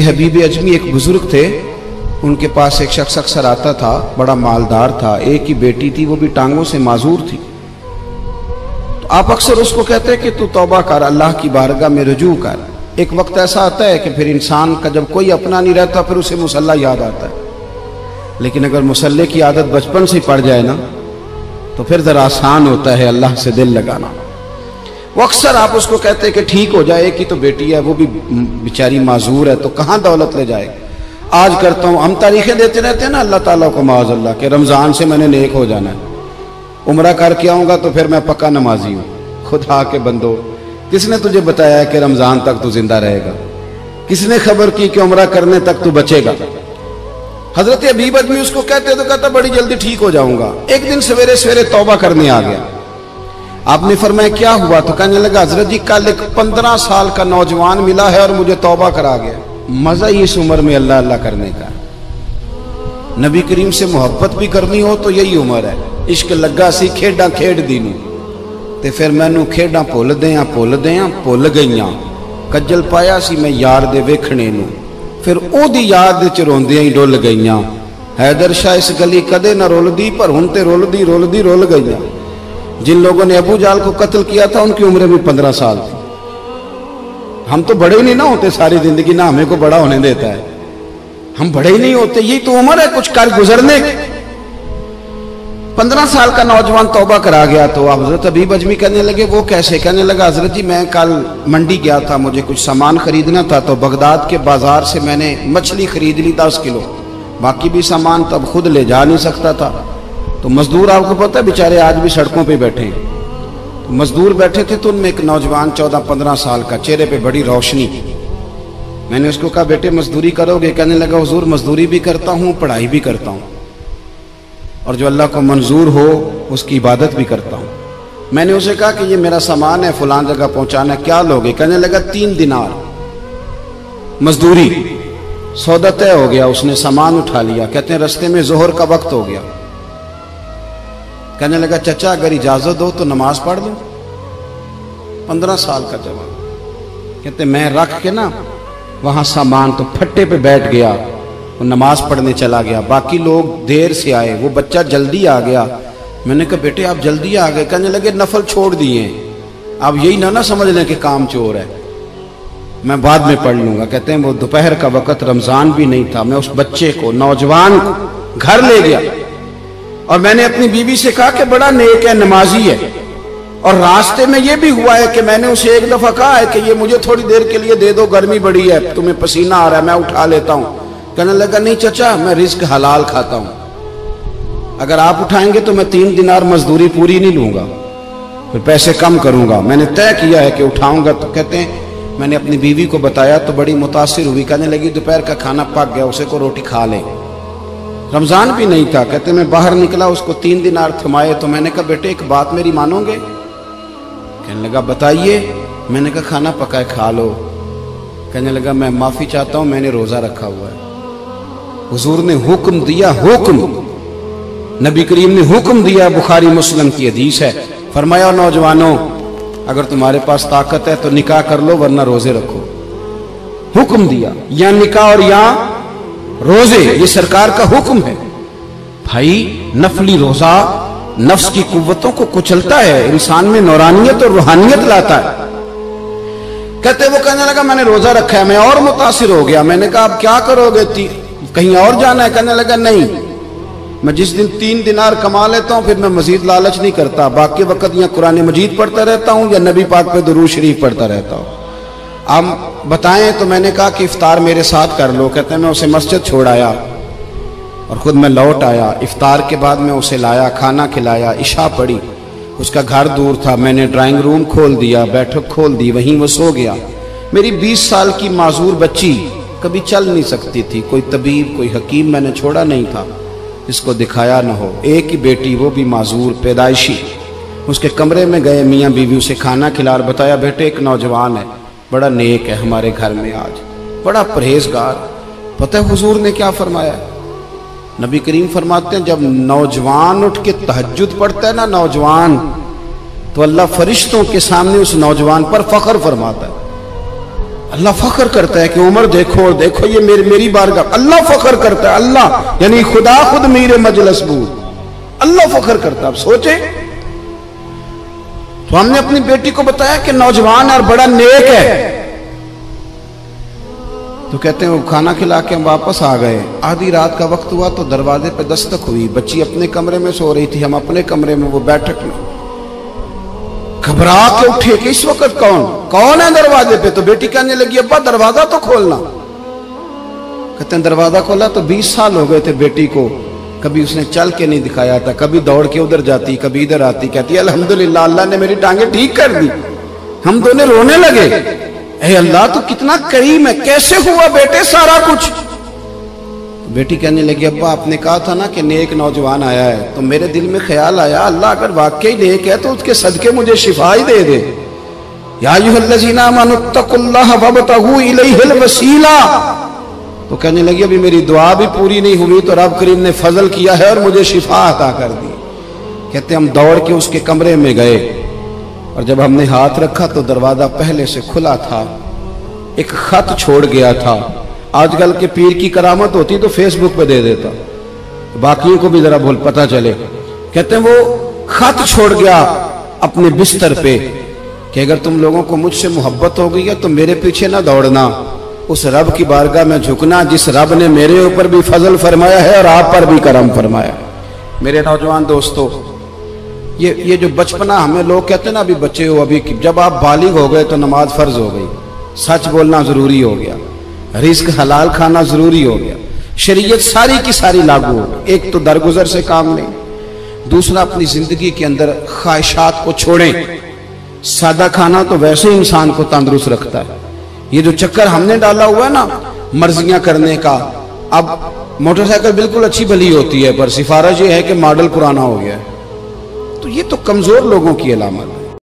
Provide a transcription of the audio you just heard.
हबीब अजमी एक बुजुर्ग थे, उनके पास एक शख्स अक्सर आता था, बड़ा मालदार था, एक ही बेटी थी, वो भी टांगों से माजूर थी। तो आप अक्सर उसको कहते कि तू तौबा कर, अल्लाह की बारगाह में रुजू कर। एक वक्त ऐसा आता है कि फिर इंसान का जब कोई अपना नहीं रहता फिर उसे मुसल्ला याद आता है, लेकिन अगर मुसल्ले की आदत बचपन से पड़ जाए ना तो फिर जरा आसान होता है अल्लाह से दिल लगाना। वो अक्सर आप उसको कहते कि ठीक हो जाए, कि तो बेटी है, वो भी बेचारी माजूर है, तो कहाँ दौलत ले जाएगी। आज करता हूँ, हम तारीखें देते रहते हैं ना अल्लाह ताला को माज़अल्लाह के रमज़ान से मैंने नेक हो जाना है, उम्रा करके आऊँगा तो फिर मैं पक्का नमाजी हूँ। खुदा के बंदो, किसने तुझे बताया है कि रमज़ान तक तू जिंदा रहेगा? किसने खबर की कि उम्रा करने तक तू बचेगा? हजरत हबीब अजमी उसको कहते तो कहता बड़ी जल्दी ठीक हो जाऊंगा। एक दिन सवेरे सवेरे तौबा करने आ गया। आपने फरमाया क्या हुआ? तो कहने लगा हजरत जी कल एक 15 साल का नौजवान मिला है और मुझे तौबा करा गया। मजा ही इस उम्र में अल्लाह अल्लाह करने का। नबी करीम से मोहब्बत भी करनी हो तो यही उम्र है। इश्क लगा सी खेडा खेड दी नूं ते फिर मैनू खेडा भुल गईयां। कज्जल पाया सी मैं यार दे वेखणे नूं, फिर ओदी याद विच रोंदियां ही डुल गईयां। हैदर शाह इस गली कदे न रुलदी, पर हुण ते रुलदी रुल गईयां। जिन लोगों ने अबू जाल को कत्ल किया था उनकी उम्र भी 15 साल थी। हम तो बड़े ही नहीं ना होते सारी जिंदगी, ना हमें को बड़ा होने देता है, हम बड़े ही नहीं होते। यही तो उम्र है कुछ कर गुजरने की। 15 साल का नौजवान तौबा करा गया। तो हजरत हबीब अजमी कहने लगे वो कैसे? कहने लगा हजरत जी मैं कल मंडी गया था, मुझे कुछ सामान खरीदना था, तो बगदाद के बाजार से मैंने मछली खरीद ली 10 किलो, बाकी भी सामान तब खुद ले जा नहीं सकता था। तो मजदूर आपको पता है बेचारे आज भी सड़कों पे बैठे हैं। तो मजदूर बैठे थे तो उनमें एक नौजवान 14-15 साल का, चेहरे पे बड़ी रोशनी। मैंने उसको कहा बेटे मजदूरी करोगे? कहने लगा हुजूर मजदूरी भी करता हूँ, पढ़ाई भी करता हूँ, और जो अल्लाह को मंजूर हो उसकी इबादत भी करता हूँ। मैंने उसे कहा कि ये मेरा सामान है फलां जगह पहुंचाना, क्या लोगे? कहने लगा 3 दिनार मजदूरी। सौदा तय हो गया, उसने सामान उठा लिया। कहते हैं रस्ते में जोहर का वक्त हो गया। कहने लगा चचा अगर इजाजत दो तो नमाज पढ़ लूं। 15 साल का जवान। कहते मैं रख के ना वहां सामान तो फट्टे पे बैठ गया, वो नमाज पढ़ने चला गया। बाकी लोग देर से आए, वो बच्चा जल्दी आ गया। मैंने कहा बेटे आप जल्दी आ गए? कहने लगे नफल छोड़ दिए, आप यही ना समझ लें कि काम चोर है, मैं बाद में पढ़ लूंगा। कहते हैं वो दोपहर का वक्त, रमजान भी नहीं था, मैं उस बच्चे को नौजवान को घर ले गया और मैंने अपनी बीवी से कहा कि बड़ा नेक है, नमाजी है। और रास्ते में ये भी हुआ है कि मैंने उसे एक दफा कहा है कि ये मुझे थोड़ी देर के लिए दे दो, गर्मी बड़ी है, तुम्हें पसीना आ रहा है, मैं उठा लेता हूं। कहने लगा नहीं चचा मैं रिस्क हलाल खाता हूं, अगर आप उठाएंगे तो मैं 3 दिनार मजदूरी पूरी नहीं लूंगा, फिर पैसे कम करूंगा, मैंने तय किया है कि उठाऊंगा। तो कहते हैं मैंने अपनी बीवी को बताया तो बड़ी मुतासिर हुई। कहने लगी दोपहर का खाना पक गया, उसे को रोटी खा ले। रमजान भी नहीं था। कहते मैं बाहर निकला, उसको 3 दिनार थमाए। तो मैंने कहा बेटे एक बात मेरी मानोगे? कहने लगा बताइए। मैंने कहा खाना पकाए खा लो। कहने लगा मैं माफी चाहता हूं, मैंने रोजा रखा हुआ है। हुजूर ने हुक्म दिया, हुक्म नबी करीम ने हुक्म दिया, बुखारी मुस्लिम की हदीस है। फरमाया नौजवानों अगर तुम्हारे पास ताकत है तो निकाह कर लो वरना रोजे रखो। हुक्म दिया, या निकाह और या रोजे, ये सरकार का हुक्म है। भाई नफली रोजा नफ्स की कुव्वतों को कुचलता है, इंसान में नौरानियत और रूहानियत लाता है। कहते वो कहने लगा मैंने रोजा रखा है। मैं और मुतासिर हो गया। मैंने कहा आप क्या करोगे? कहीं और जाना है? कहने लगा नहीं, मैं जिस दिन 3 दिनार कमा लेता हूं फिर मैं मजीद लालच नहीं करता, बाकी वक्त या कुरान मजीद पढ़ता रहता हूं या नबी पाक पे दुरूद शरीफ पढ़ता रहता हूं। आप बताएं? तो मैंने कहा कि इफ्तार मेरे साथ कर लो। कहते हैं मैं उसे मस्जिद छोड़ आया और खुद मैं लौट आया। इफ्तार के बाद मैं उसे लाया, खाना खिलाया, इशा पढ़ी। उसका घर दूर था, मैंने ड्राइंग रूम खोल दिया, बैठक खोल दी, वहीं वो सो गया। मेरी 20 साल की माजूर बच्ची कभी चल नहीं सकती थी, कोई तबीब कोई हकीम मैंने छोड़ा नहीं था इसको दिखाया न हो। एक ही बेटी, वो भी माजूर पैदाइशी। उसके कमरे में गए, मियाँ बीवी उसे खाना खिला और बताया बेटे एक नौजवान है, बड़ा नेक है हमारे घर में आज, बड़ा परहेजगार। पता है हुजूर ने क्या फरमाया? नबी करीम फरमाते हैं जब नौजवान उठ के तहज्जुद पढ़ता है ना नौजवान, तो अल्लाह फरिश्तों के सामने उस नौजवान पर फख्र फरमाता है। اللہ فخر کرتا ہے کہ عمر دیکھو اور دیکھو یہ میری بارگاہ. اللہ فخر کرتا ہے, اللہ یعنی خدا خود میر مجلس بود, اللہ فخر کرتا ہے. اب سوچیں, تو ہم نے اپنی بیٹی کو بتایا کہ نوجوان اور بڑا نیک ہے, تو کہتے ہیں وہ کھانا کھلا کے ہم واپس آ گئے. آدھی رات کا وقت ہوا تو دروازے پہ دستک ہوئی. بچی اپنے کمرے میں سو رہی تھی, ہم اپنے کمرے میں, وہ بیٹھک میں. گھبرا کے اٹھے کہ اس وقت کون ہے دروازے پہ؟ تو بیٹی کہنے لگی ابا دروازہ تو کھولنا. کہتے ہیں دروازہ کھولا تو 20 سال ہو گئے تھے بیٹی کو, کبھی اس نے چل کے نہیں دکھایا تھا, کبھی دوڑ کے ادھر جاتی, کبھی ادھر آتی. کہتی الحمدللہ اللہ نے میری ٹانگیں ٹھیک کر دی. ہم دونوں رونے لگے, اے اللہ تو کتنا کریم ہے, کیسے ہوا بیٹے سارا کچھ؟ بیٹی کہنے لگی ابا آپ نے کہا تھا نا کہ نیک نوجوان آیا ہے, تو میرے دل میں خیال آیا اللہ اگر واقعی نیک ہے تو اس کے صدقے مجھے شفا ہی دے دے. یا ایھا الذین آمنوا اتقوا اللہ وابتغوا الیہ الوسیلہ. تو کہنے لگی ابھی میری دعا بھی پوری نہیں ہوئی تو رب کریم نے فضل کیا ہے اور مجھے شفا عطا کر دی. کہتے ہم دوڑ کے اس کے کمرے میں گئے, اور جب ہم نے ہاتھ رکھا تو دروازہ پہلے سے کھلا تھا. ایک خط چھوڑ گیا تھا. آج کل کے پیر کی کرامت ہوتی تو فیس بک پہ دے دیتا, باقیوں کو بھی ذرا بھول پتہ چلے. کہتے ہیں وہ خط چھوڑ گیا اپنے بستر پہ کہ اگر تم لوگوں کو مجھ سے محبت ہو گئی ہے تو میرے پیچھے نہ دوڑنا, اس رب کی بارگاہ میں جھکنا جس رب نے میرے اوپر بھی فضل فرمایا ہے اور آپ پر بھی کرم فرمایا. میرے نوجوان دوستو, یہ جو بچپنا ہمیں لوگ کہتے ہیں نا ابھی بچے ہو, ابھی جب آپ بالغ ہو گئے تو نماز فرض ہو گئی, سچ بولنا ضروری ہو گیا, رزق حلال کھانا ضروری ہو گیا, شریعت ساری کی ساری لاگو ہو گئی. ایک تو درگزر سے کام لیں, دوسرا اپنی زندگی کے اندر خواہشات کو چھوڑیں. سادہ کھانا تو ویسے ہی انسان کو تندرست رکھتا ہے. یہ جو چکر ہم نے ڈالا ہوا ہے نا مرضیاں کرنے کا, اب موٹر سائیکل بالکل اچھی بھلی ہوتی ہے پر سفارش یہ ہے کہ ماڈل پرانا ہو گیا ہے, تو یہ تو کمزور لوگوں کی علامت ہے.